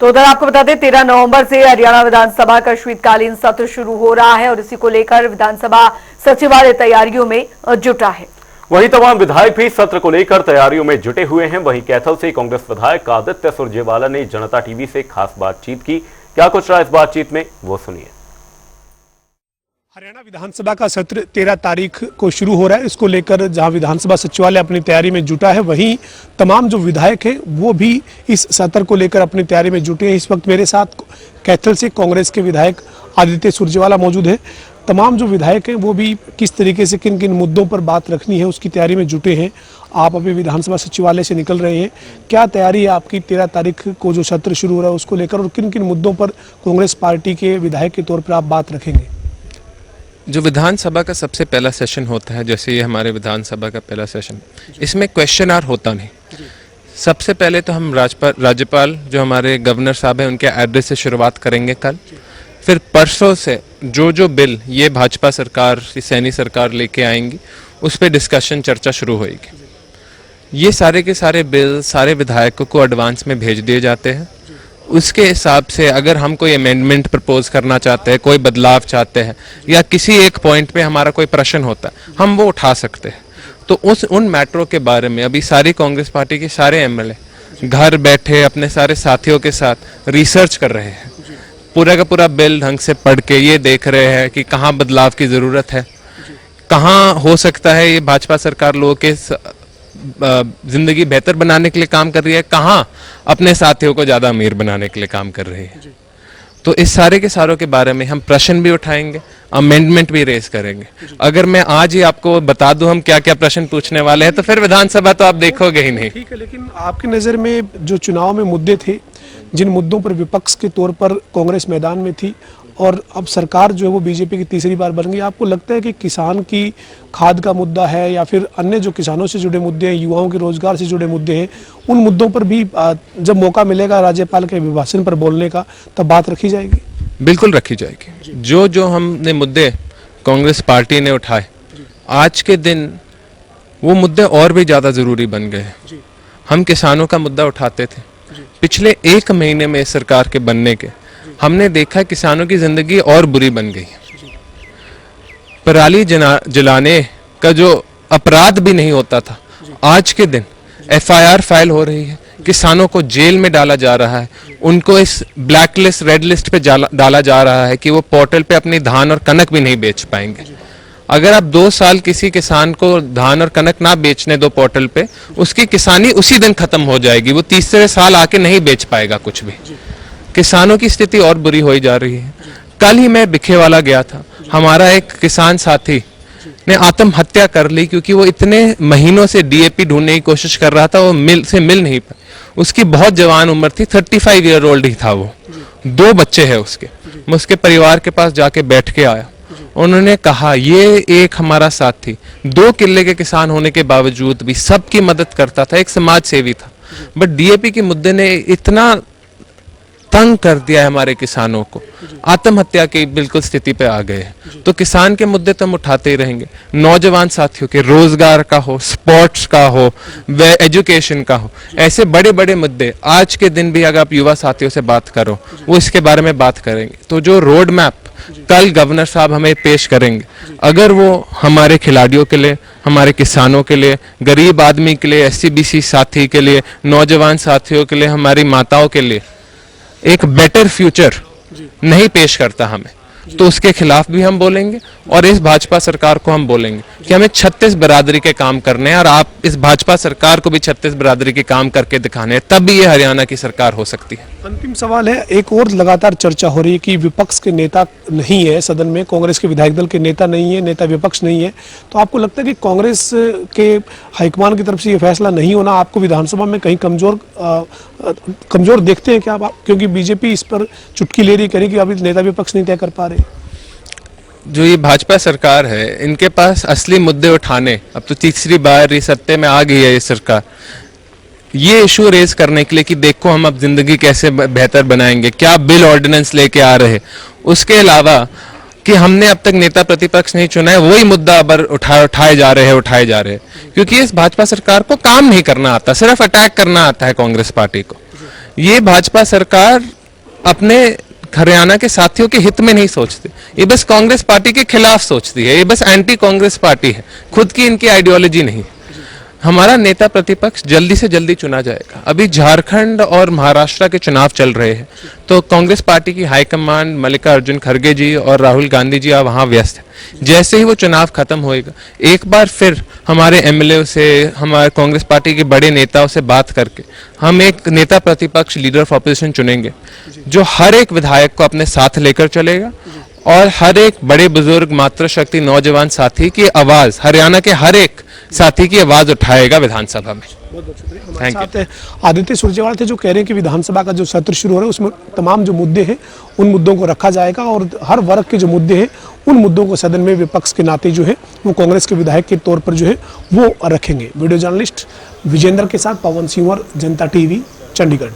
तो उधर आपको बता दें 13 नवंबर से हरियाणा विधानसभा का शीतकालीन सत्र शुरू हो रहा है और इसी को लेकर विधानसभा सचिवालय तैयारियों में जुटा है। वहीं तमाम विधायक भी सत्र को लेकर तैयारियों में जुटे हुए हैं। वहीं कैथल से कांग्रेस विधायक आदित्य सुरजेवाला ने जनता टीवी से खास बातचीत की। क्या कुछ रहा इस बातचीत में, वो सुनिए। हरियाणा विधानसभा का सत्र 13 तारीख को शुरू हो रहा है। इसको लेकर जहां विधानसभा सचिवालय अपनी तैयारी में जुटा है, वहीं तमाम जो विधायक हैं वो भी इस सत्र को लेकर अपनी तैयारी में जुटे हैं। इस वक्त मेरे साथ कैथल से कांग्रेस के विधायक आदित्य सुरजेवाला मौजूद है। तमाम जो विधायक हैं वो भी किस तरीके से किन किन मुद्दों पर बात रखनी है उसकी तैयारी में जुटे हैं। आप अभी विधानसभा सचिवालय से निकल रहे हैं, क्या तैयारी है आपकी 13 तारीख को जो सत्र शुरू हो रहा है उसको लेकर, और किन किन मुद्दों पर कांग्रेस पार्टी के विधायक के तौर पर आप बात रखेंगे? जो विधानसभा का सबसे पहला सेशन होता है, जैसे ये हमारे विधानसभा का पहला सेशन, इसमें क्वेश्चन आवर होता नहीं। सबसे पहले तो हम राज्यपाल जो हमारे गवर्नर साहब हैं उनके एड्रेस से शुरुआत करेंगे कल। फिर परसों से जो बिल ये भाजपा सरकार, सैनी सरकार लेके आएंगी उस पर डिस्कशन, चर्चा शुरू होगी। ये सारे के सारे बिल सारे विधायकों को एडवांस में भेज दिए जाते हैं। उसके हिसाब से अगर हम कोई अमेंडमेंट प्रपोज करना चाहते हैं, कोई बदलाव चाहते हैं, या किसी एक पॉइंट पे हमारा कोई प्रश्न होता है, हम वो उठा सकते हैं। तो उन मैटरों के बारे में अभी सारी कांग्रेस पार्टी के सारे एमएलए घर बैठे अपने सारे साथियों के साथ रिसर्च कर रहे हैं। पूरा का पूरा बिल ढंग से पढ़ के ये देख रहे हैं कि कहाँ बदलाव की ज़रूरत है, कहाँ हो सकता है ये भाजपा सरकार लोगों के जिंदगी बेहतर बनाने के लिए काम कर रही है, कहाँ अपने साथियों को ज़्यादा अमीर बनाने के लिए काम कर रही है। तो इस सारे के सारों के बारे में हम प्रश्न भी उठाएंगे, अमेंडमेंट भी रेज करेंगे। अगर मैं आज ही आपको बता दूं हम क्या क्या प्रश्न पूछने वाले हैं तो फिर विधानसभा तो आप देखोगे ही नहीं। ठीक है, लेकिन आपकी नज़र में जो चुनाव में मुद्दे थे, जिन मुद्दों पर विपक्ष के तौर पर कांग्रेस मैदान में थी और अब सरकार जो है वो बीजेपी की तीसरी बार बन गई, आपको लगता है कि किसान की खाद का मुद्दा है या फिर अन्य जो किसानों से जुड़े मुद्दे हैं, युवाओं के रोजगार से जुड़े मुद्दे हैं, उन मुद्दों पर भी जब मौका मिलेगा राज्यपाल के अभिभाषण पर बोलने का तब बात रखी जाएगी? बिल्कुल रखी जाएगी। जो हमने मुद्दे कांग्रेस पार्टी ने उठाए, आज के दिन वो मुद्दे और भी ज़्यादा ज़रूरी बन गए हैं। हम किसानों का मुद्दा उठाते थे, पिछले 1 महीने में सरकार के बनने के हमने देखा किसानों की जिंदगी और बुरी बन गई। पराली जलाने का जो अपराध भी नहीं होता था, आज के दिन एफआईआर फाइल हो रही है, किसानों को जेल में डाला जा रहा है, उनको इस ब्लैक लिस्ट, रेड लिस्ट पे डाला जा रहा है कि वो पोर्टल पे अपनी धान और कनक भी नहीं बेच पाएंगे। अगर आप 2 साल किसी किसान को धान और कनक ना बेचने दो पोर्टल पे, उसकी किसानी उसी दिन खत्म हो जाएगी, वो तीसरे साल आके नहीं बेच पाएगा कुछ भी। किसानों की स्थिति और बुरी हो जा रही है। कल ही मैं बिखेवाला गया था, हमारा एक किसान साथी ने आत्महत्या कर ली क्योंकि वो इतने महीनों से डीएपी ढूंढने की कोशिश कर रहा था, वो मिल नहीं पाई। उसकी बहुत जवान उम्र थी, 35 ईयर ओल्ड ही था वो, 2 बच्चे हैं उसके। मैं उसके परिवार के पास जाके बैठ के आया। उन्होंने कहा ये एक हमारा साथी 2 किले के किसान होने के बावजूद भी सबकी मदद करता था, एक समाज सेवी था, बट डीएपी के मुद्दे ने इतना तंग कर दिया है हमारे किसानों को, आत्महत्या की बिल्कुल स्थिति पे आ गए हैं। तो किसान के मुद्दे तो हम उठाते ही रहेंगे। नौजवान साथियों के रोजगार का हो, स्पोर्ट्स का हो, एजुकेशन का हो, ऐसे बड़े बड़े मुद्दे आज के दिन भी अगर आप युवा साथियों से बात करो वो इसके बारे में बात करेंगे। तो जो रोड मैप कल गवर्नर साहब हमें पेश करेंगे, अगर वो हमारे खिलाड़ियों के लिए, हमारे किसानों के लिए, गरीब आदमी के लिए, SC/BC साथी के लिए, नौजवान साथियों के लिए, हमारी माताओं के लिए एक बेटर फ्यूचर नहीं पेश करता हमें, तो उसके खिलाफ भी हम बोलेंगे। और इस भाजपा सरकार को हम बोलेंगे कि हमें 36 बिरादरी के काम करने हैं और आप इस भाजपा सरकार को भी 36 बिरादरी के काम करके दिखाने हैं, तब भी ये हरियाणा की सरकार हो सकती है। अंतिम सवाल है, एक और लगातार चर्चा हो रही है कि विपक्ष के नेता नहीं है सदन में, कांग्रेस के विधायक दल के नेता नहीं है, नेता विपक्ष नहीं है, तो आपको लगता है कि कांग्रेस के हाईकमान की तरफ से ये फैसला नहीं होना आपको विधानसभा में कहीं कमजोर देखते हैं क्या आप? क्योंकि बीजेपी इस पर चुटकी ले रही, कह रही कि अभी नेता विपक्ष नहीं तय कर पा रहे। जो ये भाजपा सरकार है, इनके पास असली मुद्दे उठाने, अब तो तीसरी बार ये सत्ते में आ गई है ये सरकार, ये इशू रेज करने के लिए कि देखो हम अब जिंदगी कैसे बेहतर बनाएंगे, क्या बिल ऑर्डिनेंस लेके आ रहे, उसके अलावा कि हमने अब तक नेता प्रतिपक्ष नहीं चुना है, वही मुद्दा अब उठाए जा रहे हैं, क्योंकि इस भाजपा सरकार को काम नहीं करना आता, सिर्फ अटैक करना आता है कांग्रेस पार्टी को। ये भाजपा सरकार अपने हरियाणा के साथियों के हित में नहीं सोचती, ये बस कांग्रेस पार्टी के खिलाफ सोचती है, ये बस एंटी कांग्रेस पार्टी है, खुद की इनकी आइडियोलॉजी नहीं। हमारा नेता प्रतिपक्ष जल्दी से जल्दी चुना जाएगा। अभी झारखंड और महाराष्ट्र के चुनाव चल रहे हैं, तो कांग्रेस पार्टी की हाईकमान मल्लिकार्जुन खड़गे जी और राहुल गांधी जी अब वहां व्यस्त है। जैसे ही वो चुनाव खत्म होएगा, एक बार फिर हमारे एमएलए से, हमारे कांग्रेस पार्टी के बड़े नेताओं से बात करके हम एक नेता प्रतिपक्ष लीडर ऑफ ऑपोजिशन चुनेंगे, जो हर एक विधायक को अपने साथ लेकर चलेगा और हर एक बड़े बुजुर्ग, मातृशक्ति, नौजवान साथी की आवाज, हरियाणा के हर एक साथी की आवाज उठाएगा विधानसभा में। हमारे साथ आदित्य सुरजेवाला थे, जो कह रहे हैं कि विधानसभा का जो सत्र शुरू हो रहा है उसमें तमाम जो मुद्दे हैं उन मुद्दों को रखा जाएगा और हर वर्ग के जो मुद्दे हैं उन मुद्दों को सदन में विपक्ष के नाते जो है वो कांग्रेस के विधायक के तौर पर जो है वो रखेंगे। वीडियो जर्नलिस्ट विजेंद्र के साथ पवन सिंह और जनता टीवी, चंडीगढ़।